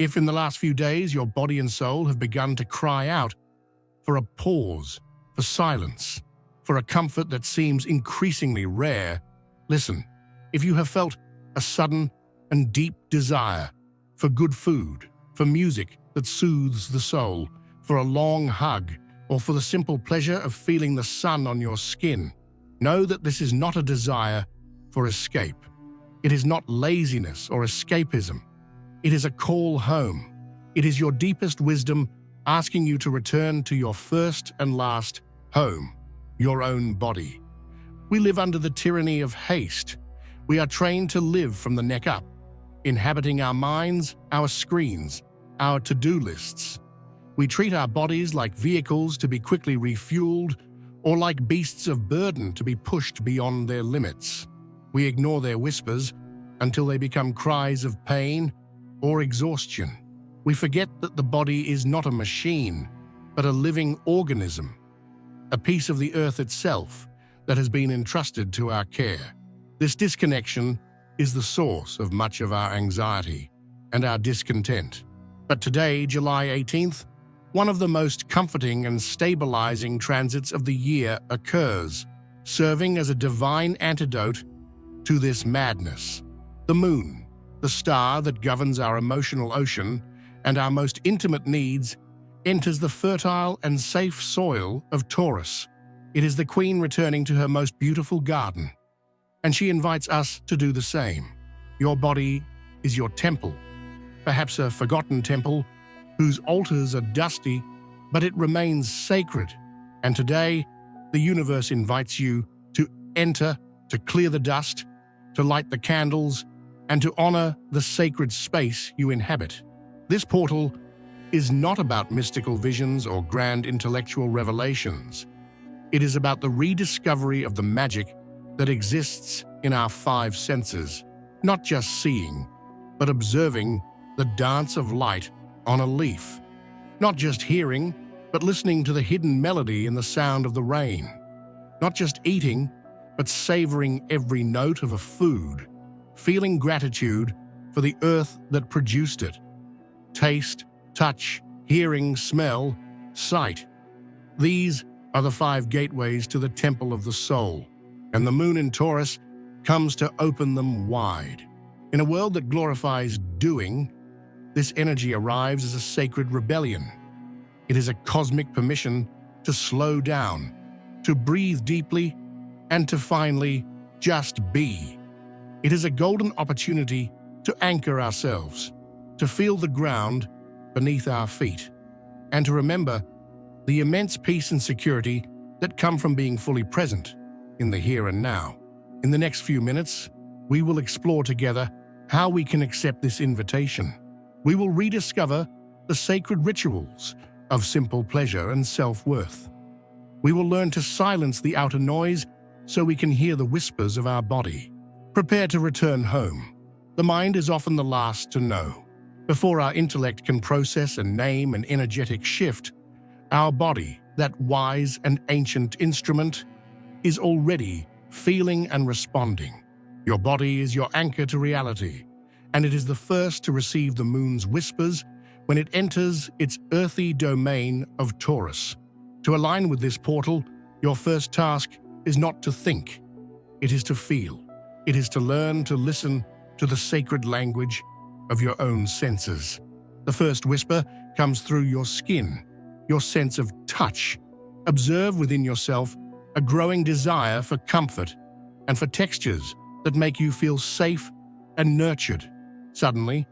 If in the last few days your body and soul have begun to cry out for a pause, for silence, for a comfort that seems increasingly rare, listen. If you have felt a sudden and deep desire for good food, for music that soothes the soul, for a long hug, or for the simple pleasure of feeling the sun on your skin, know that this is not a desire for escape. It is not laziness or escapism. It is a call home. It is your deepest wisdom asking you to return to your first and last home, your own body. We live under the tyranny of haste. We are trained to live from the neck up, inhabiting our minds, our screens, our to-do lists. We treat our bodies like vehicles to be quickly refueled or like beasts of burden to be pushed beyond their limits. We ignore their whispers until they become cries of pain or exhaustion. We forget that the body is not a machine, but a living organism, a piece of the earth itself that has been entrusted to our care. This disconnection is the source of much of our anxiety and our discontent. But today, July 18th, one of the most comforting and stabilizing transits of the year occurs, serving as a divine antidote to this madness. The moon, the star that governs our emotional ocean and our most intimate needs, enters the fertile and safe soil of Taurus. It is the queen returning to her most beautiful garden, and she invites us to do the same. Your body is your temple, perhaps a forgotten temple whose altars are dusty, but it remains sacred. And today, the universe invites you to enter, to clear the dust, to light the candles, and to honor the sacred space you inhabit. This portal is not about mystical visions or grand intellectual revelations. It is about the rediscovery of the magic that exists in our five senses, not just seeing, but observing the dance of light on a leaf, not just hearing, but listening to the hidden melody in the sound of the rain, not just eating, but savoring every note of a food, feeling gratitude for the earth that produced it. Taste, touch, hearing, smell, sight. These are the five gateways to the temple of the soul, and the moon in Taurus comes to open them wide. In a world that glorifies doing, this energy arrives as a sacred rebellion. It is a cosmic permission to slow down, to breathe deeply, and to finally just be. It is a golden opportunity to anchor ourselves, to feel the ground beneath our feet, and to remember the immense peace and security that come from being fully present in the here and now. In the next few minutes, we will explore together how we can accept this invitation. We will rediscover the sacred rituals of simple pleasure and self-worth. We will learn to silence the outer noise so we can hear the whispers of our body. Prepare to return home. The mind is often the last to know. Before our intellect can process and name an energetic shift, our body, that wise and ancient instrument, is already feeling and responding. Your body is your anchor to reality, and it is the first to receive the moon's whispers when it enters its earthy domain of Taurus. To align with this portal, your first task is not to think, it is to feel. It is to learn to listen to the sacred language of your own senses. The first whisper comes through your skin, your sense of touch. Observe within yourself a growing desire for comfort and for textures that make you feel safe and nurtured. Suddenly,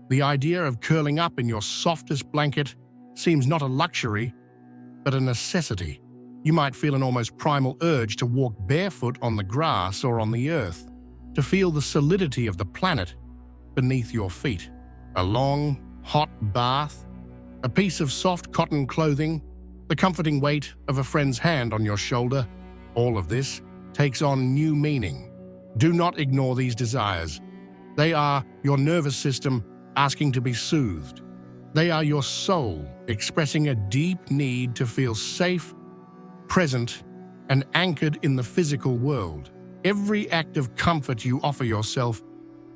the idea of curling up in your softest blanket seems not a luxury, but a necessity. You might feel an almost primal urge to walk barefoot on the grass or on the earth, to feel the solidity of the planet beneath your feet. A long, hot bath, a piece of soft cotton clothing, the comforting weight of a friend's hand on your shoulder, all of this takes on new meaning. Do not ignore these desires. They are your nervous system asking to be soothed. They are your soul expressing a deep need to feel safe, present, and anchored in the physical world. Every act of comfort you offer yourself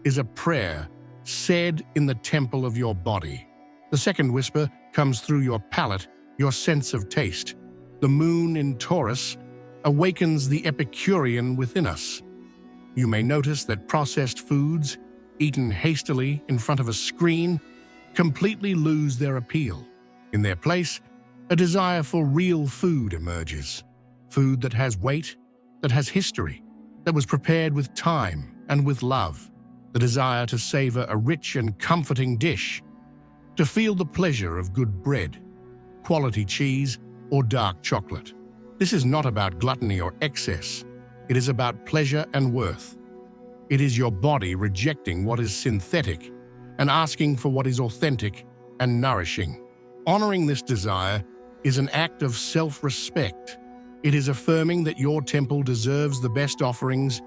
is a prayer said in the temple of your body. The second whisper comes through your palate, your sense of taste. The moon in Taurus awakens the Epicurean within us. You may notice that processed foods, eaten hastily in front of a screen, completely lose their appeal. In their place, a desire for real food emerges. Food that has weight, that has history, that was prepared with time and with love. The desire to savor a rich and comforting dish, to feel the pleasure of good bread, quality cheese, or dark chocolate. This is not about gluttony or excess. It is about pleasure and worth. It is your body rejecting what is synthetic and asking for what is authentic and nourishing. Honoring this desire is an act of self-respect. It is affirming that your temple deserves the best offerings,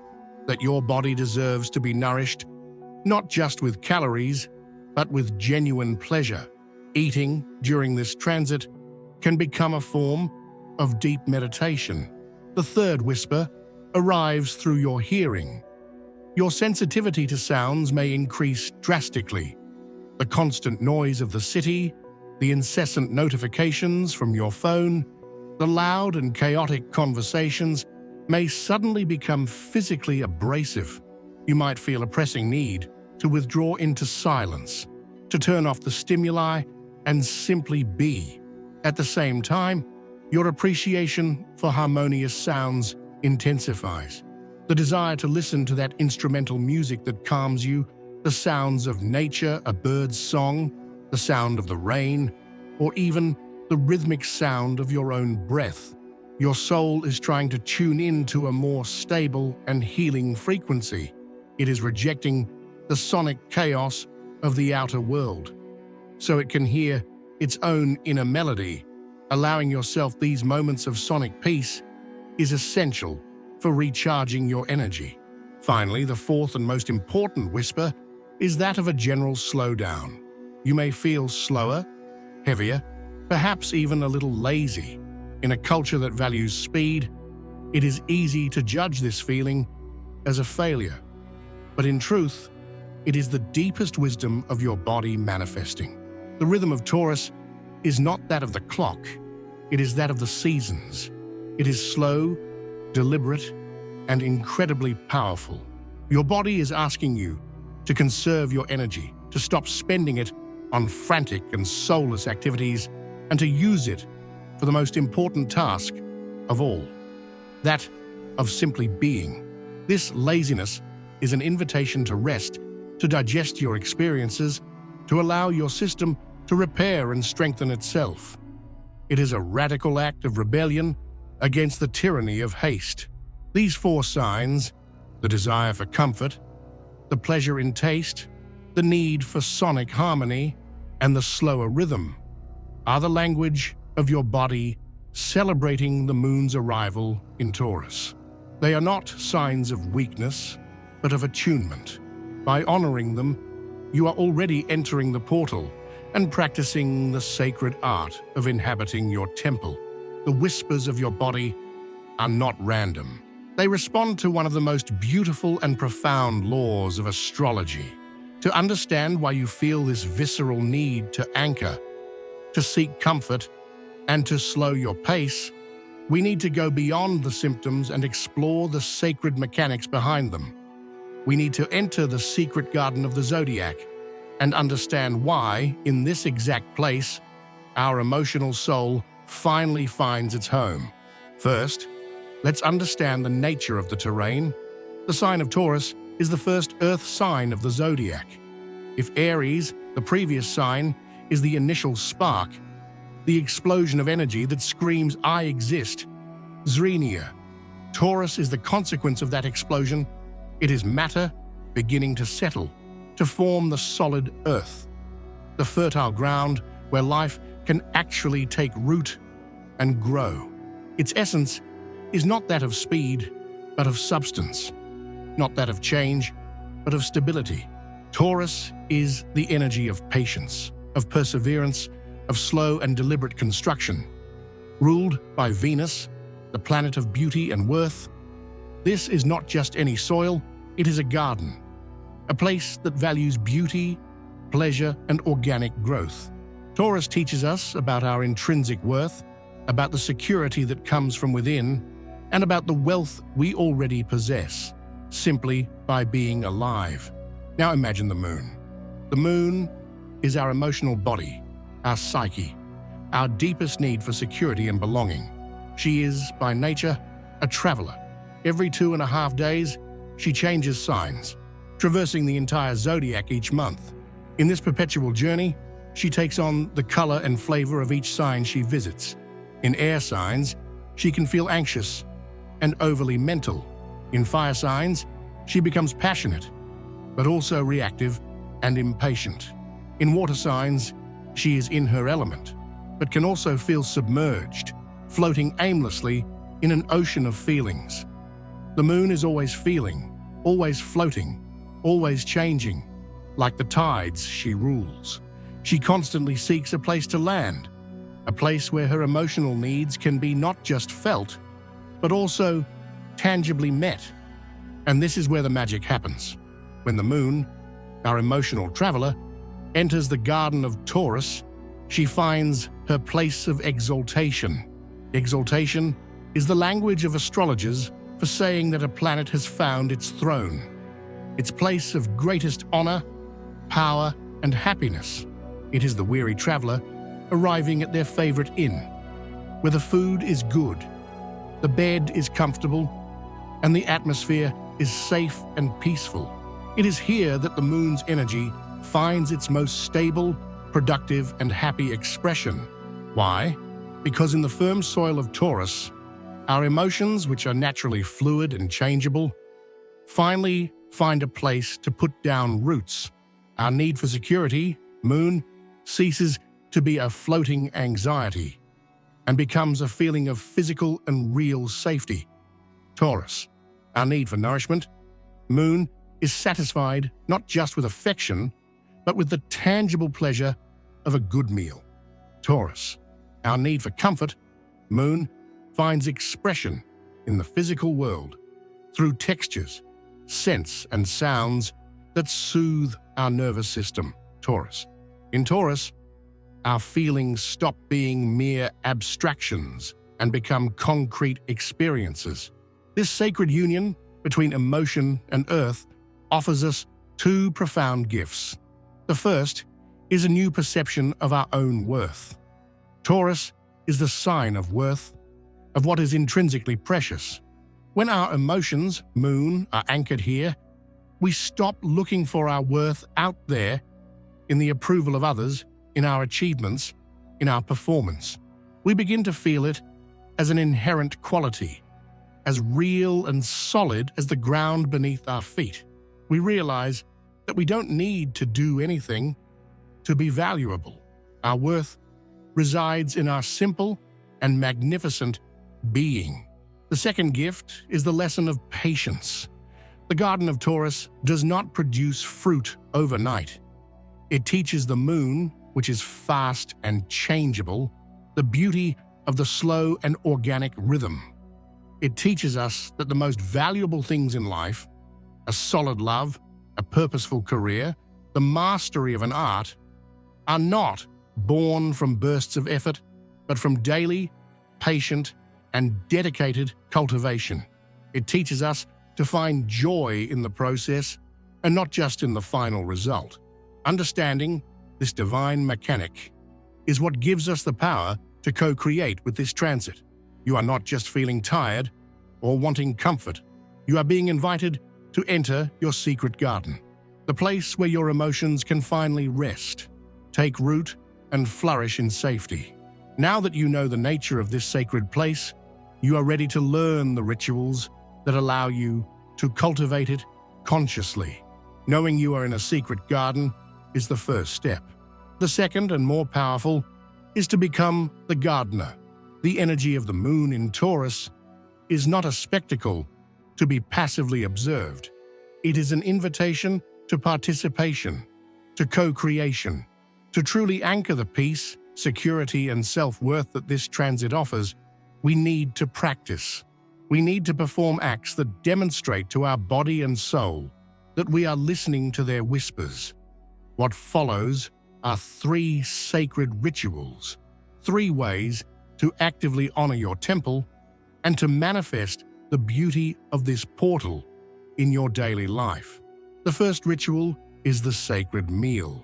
that your body deserves to be nourished, not just with calories, but with genuine pleasure. Eating during this transit can become a form of deep meditation. The third whisper arrives through your hearing. Your sensitivity to sounds may increase drastically. The constant noise of the city, the incessant notifications from your phone, the loud and chaotic conversations may suddenly become physically abrasive. You might feel a pressing need to withdraw into silence, to turn off the stimuli and simply be. At the same time, your appreciation for harmonious sounds intensifies. The desire to listen to that instrumental music that calms you, the sounds of nature, a bird's song, the sound of the rain, or even the rhythmic sound of your own breath. Your soul is trying to tune in to a more stable and healing frequency. It is rejecting the sonic chaos of the outer world, so it can hear its own inner melody. Allowing yourself these moments of sonic peace is essential for recharging your energy. Finally, the fourth and most important whisper is that of a general slowdown. You may feel slower, heavier, perhaps even a little lazy. In a culture that values speed, it is easy to judge this feeling as a failure. But in truth, it is the deepest wisdom of your body manifesting. The rhythm of Taurus is not that of the clock, it is that of the seasons. It is slow, deliberate, and incredibly powerful. Your body is asking you to conserve your energy, to stop spending it on frantic and soulless activities, and to use it for the most important task of all, that of simply being. This laziness is an invitation to rest, to digest your experiences, to allow your system to repair and strengthen itself. It is a radical act of rebellion against the tyranny of haste. These four signs, the desire for comfort, the pleasure in taste, the need for sonic harmony, and the slower rhythm, are the language of your body celebrating the moon's arrival in Taurus. They are not signs of weakness, but of attunement. By honoring them, you are already entering the portal and practicing the sacred art of inhabiting your temple. The whispers of your body are not random. They respond to one of the most beautiful and profound laws of astrology. To understand why you feel this visceral need to anchor, to seek comfort, and to slow your pace, we need to go beyond the symptoms and explore the sacred mechanics behind them. We need to enter the secret garden of the zodiac and understand why, in this exact place, our emotional soul finally finds its home. First, let's understand the nature of the terrain. The sign of Taurus is the first earth sign of the zodiac. If Aries, the previous sign, is the initial spark, the explosion of energy that screams, "I exist," Zrenia, Taurus is the consequence of that explosion. It is matter beginning to settle, to form the solid earth, the fertile ground where life can actually take root and grow. Its essence is not that of speed, but of substance, not that of change, but of stability. Taurus is the energy of patience, of perseverance, of slow and deliberate construction. Ruled by Venus, the planet of beauty and worth, this is not just any soil, it is a garden. a place that values beauty, pleasure, and organic growth. Taurus teaches us about our intrinsic worth, about the security that comes from within, and about the wealth we already possess, simply by being alive. Now imagine the moon. The moon is our emotional body, our psyche, our deepest need for security and belonging. She is, by nature, a traveler. Every 2.5 days, she changes signs, traversing the entire zodiac each month. In this perpetual journey, she takes on the color and flavor of each sign she visits. In air signs, she can feel anxious and overly mental. In fire signs, she becomes passionate, but also reactive and impatient. In water signs, she is in her element, but can also feel submerged, floating aimlessly in an ocean of feelings. The moon is always feeling, always floating, always changing. Like the tides, she rules. She constantly seeks a place to land, a place where her emotional needs can be not just felt, but also tangibly met. And this is where the magic happens. When the moon, our emotional traveler, enters the garden of Taurus, she finds her place of exaltation. Exaltation is the language of astrologers for saying that a planet has found its throne, its place of greatest honor, power, and happiness. It is the weary traveler arriving at their favorite inn, where the food is good, the bed is comfortable, and the atmosphere is safe and peaceful. It is here that the moon's energy finds its most stable, productive, and happy expression. Why? Because in the firm soil of Taurus, our emotions, which are naturally fluid and changeable, finally find a place to put down roots. Our need for security, moon, ceases to be a floating anxiety and becomes a feeling of physical and real safety. Taurus, our need for nourishment, moon, is satisfied not just with affection, but with the tangible pleasure of a good meal. Taurus, our need for comfort, moon, finds expression in the physical world through textures, scents, and sounds that soothe our nervous system. Taurus. In Taurus, our feelings stop being mere abstractions and become concrete experiences. This sacred union between emotion and earth offers us two profound gifts. The first is a new perception of our own worth. Taurus is the sign of worth, of what is intrinsically precious. When our emotions, moon, are anchored here, we stop looking for our worth out there in the approval of others, in our achievements, in our performance. We begin to feel it as an inherent quality, as real and solid as the ground beneath our feet. We realize that we don't need to do anything to be valuable. Our worth resides in our simple and magnificent being. The second gift is the lesson of patience. The Garden of Taurus does not produce fruit overnight. It teaches the moon, which is fast and changeable, the beauty of the slow and organic rhythm. It teaches us that the most valuable things in life, a solid love, a purposeful career, the mastery of an art, are not born from bursts of effort, but from daily, patient, and dedicated cultivation. It teaches us to find joy in the process and not just in the final result. Understanding this divine mechanic is what gives us the power to co-create with this transit. You are not just feeling tired or wanting comfort. You are being invited to enter your secret garden, the place where your emotions can finally rest, take root, and flourish in safety. Now that you know the nature of this sacred place, you are ready to learn the rituals that allow you to cultivate it consciously. Knowing you are in a secret garden is the first step. The second and more powerful is to become the gardener. The energy of the moon in Taurus is not a spectacle to be passively observed. It is an invitation to participation, to co-creation. To truly anchor the peace, security, and self-worth that this transit offers, we need to practice. We need to perform acts that demonstrate to our body and soul that we are listening to their whispers. What follows are 3 sacred rituals, 3 ways to actively honor your temple and to manifest the beauty of this portal in your daily life. The first ritual is the sacred meal.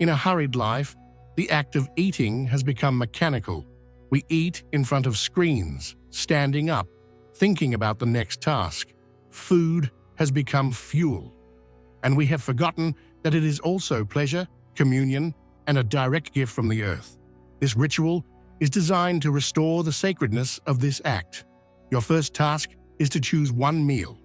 In a hurried life, the act of eating has become mechanical. We eat in front of screens, standing up, thinking about the next task. Food has become fuel, and we have forgotten that it is also pleasure, communion, and a direct gift from the earth. This ritual is designed to restore the sacredness of this act. Your first task is to choose one meal.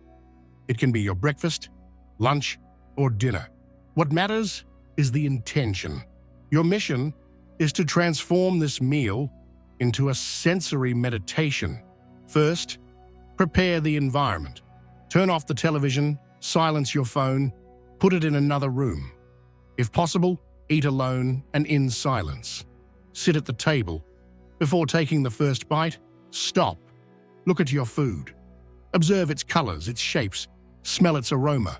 It can be your breakfast, lunch, or dinner. What matters is the intention. Your mission is to transform this meal into a sensory meditation. First, prepare the environment. Turn off the television, silence your phone, put it in another room. If possible, eat alone and in silence. Sit at the table. Before taking the first bite, stop. Look at your food. Observe its colors, its shapes, smell its aroma.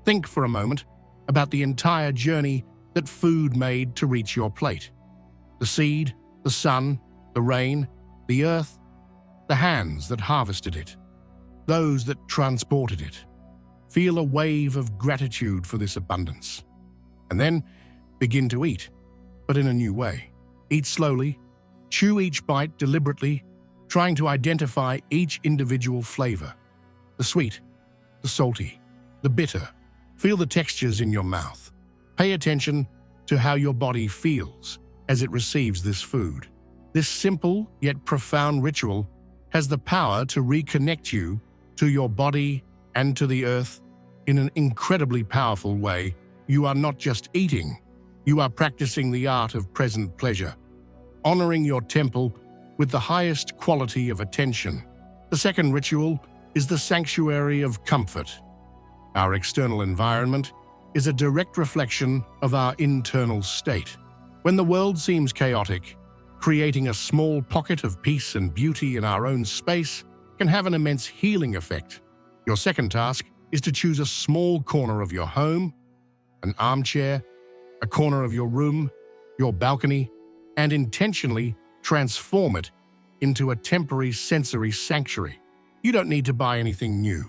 Think for a moment about the entire journey that food made to reach your plate. The seed, the sun, the rain, the earth, the hands that harvested it, those that transported it. Feel a wave of gratitude for this abundance. And then begin to eat, but in a new way. Eat slowly, chew each bite deliberately, trying to identify each individual flavor. The sweet, the salty, the bitter. Feel the textures in your mouth. Pay attention to how your body feels as it receives this food. This simple yet profound ritual has the power to reconnect you to your body and to the earth in an incredibly powerful way. You are not just eating, you are practicing the art of present pleasure, honoring your temple with the highest quality of attention. The second ritual is the sanctuary of comfort. Our external environment is a direct reflection of our internal state. When the world seems chaotic, creating a small pocket of peace and beauty in our own space can have an immense healing effect. Your second task is to choose a small corner of your home, an armchair, a corner of your room, your balcony, and intentionally transform it into a temporary sensory sanctuary. You don't need to buy anything new.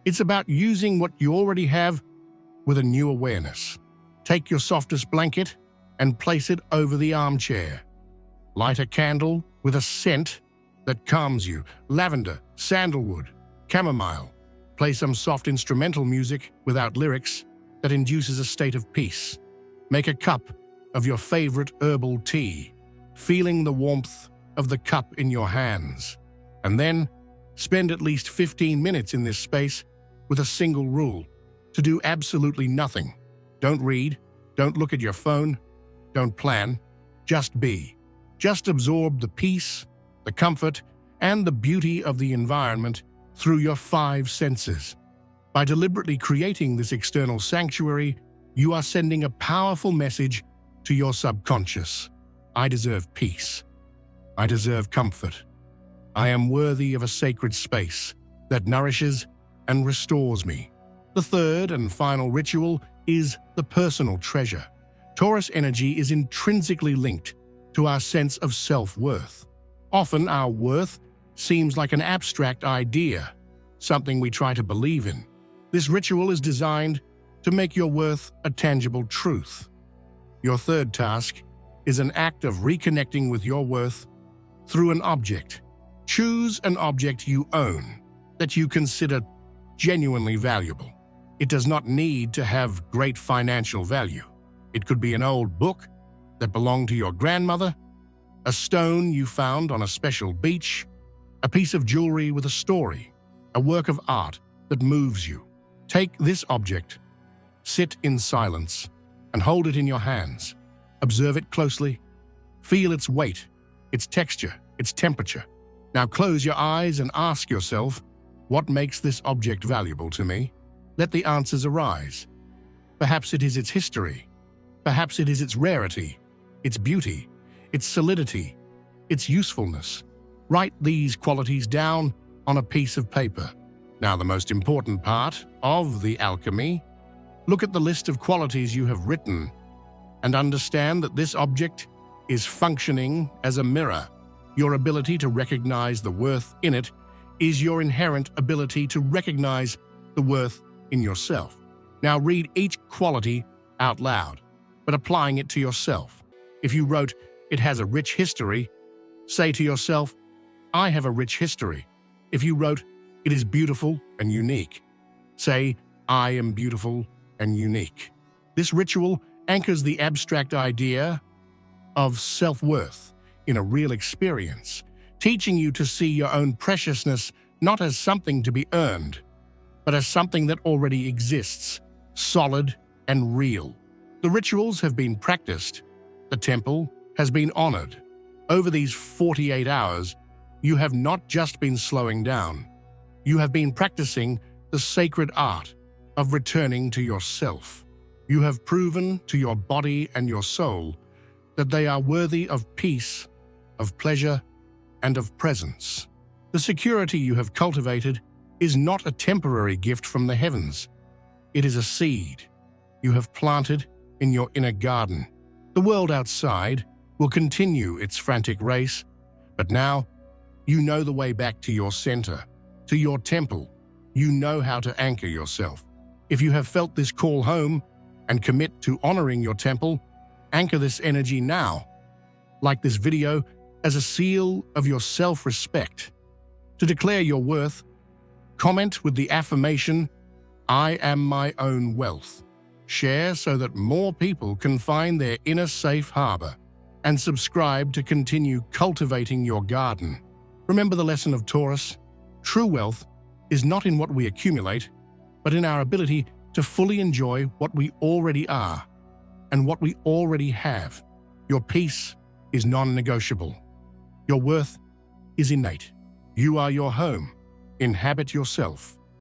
It's about using what you already have with a new awareness. Take your softest blanket and place it over the armchair. Light a candle with a scent that calms you: lavender, sandalwood, chamomile. Play some soft instrumental music without lyrics that induces a state of peace. Make a cup of your favorite herbal tea, feeling the warmth of the cup in your hands. And then spend at least 15 minutes in this space with a single rule: to do absolutely nothing. Don't read, don't look at your phone, don't plan, just be. Just absorb the peace, the comfort, and the beauty of the environment through your 5 senses. By deliberately creating this external sanctuary, you are sending a powerful message to your subconscious. I deserve peace. I deserve comfort. I am worthy of a sacred space that nourishes and restores me. The third and final ritual is the personal treasure. Taurus energy is intrinsically linked to our sense of self-worth. Often our worth seems like an abstract idea, something we try to believe in. This ritual is designed to make your worth a tangible truth. Your third task is an act of reconnecting with your worth through an object. Choose an object you own that you consider genuinely valuable. It does not need to have great financial value. It could be an old book that belonged to your grandmother, a stone you found on a special beach, a piece of jewelry with a story, a work of art that moves you. Take this object, sit in silence, and hold it in your hands. Observe it closely. Feel its weight, its texture, its temperature. Now close your eyes and ask yourself, what makes this object valuable to me? Let the answers arise. Perhaps it is its history. Perhaps it is its rarity, its beauty, its solidity, its usefulness. Write these qualities down on a piece of paper. Now, the most important part of the alchemy Look at the list of qualities you have written and understand that this object is functioning as a mirror. Your ability to recognize the worth in it is your inherent ability to recognize the worth in yourself. Now read each quality out loud, but applying it to yourself. If you wrote, "It has a rich history," say to yourself, "I have a rich history." If you wrote, "It is beautiful and unique," say, "I am beautiful and unique." This ritual anchors the abstract idea of self-worth in a real experience, teaching you to see your own preciousness not as something to be earned, but as something that already exists, solid and real. The rituals have been practiced. The temple has been honored. Over these 48 hours, you have not just been slowing down. You have been practicing the sacred art of returning to yourself. You have proven to your body and your soul that they are worthy of peace, of pleasure, and of presence. The security you have cultivated is not a temporary gift from the heavens. It is a seed you have planted in your inner garden. The world outside will continue its frantic race, but now you know the way back to your center, to your temple. You know how to anchor yourself. If you have felt this call home and commit to honoring your temple, anchor this energy now, like this video, as a seal of your self-respect. To declare your worth, comment with the affirmation, "I am my own wealth." Share so that more people can find their inner safe harbor, and subscribe to continue cultivating your garden. Remember the lesson of Taurus. True wealth is not in what we accumulate, but in our ability to fully enjoy what we already are and what we already have. Your peace is non-negotiable. Your worth is innate. You are your home. Inhabit yourself.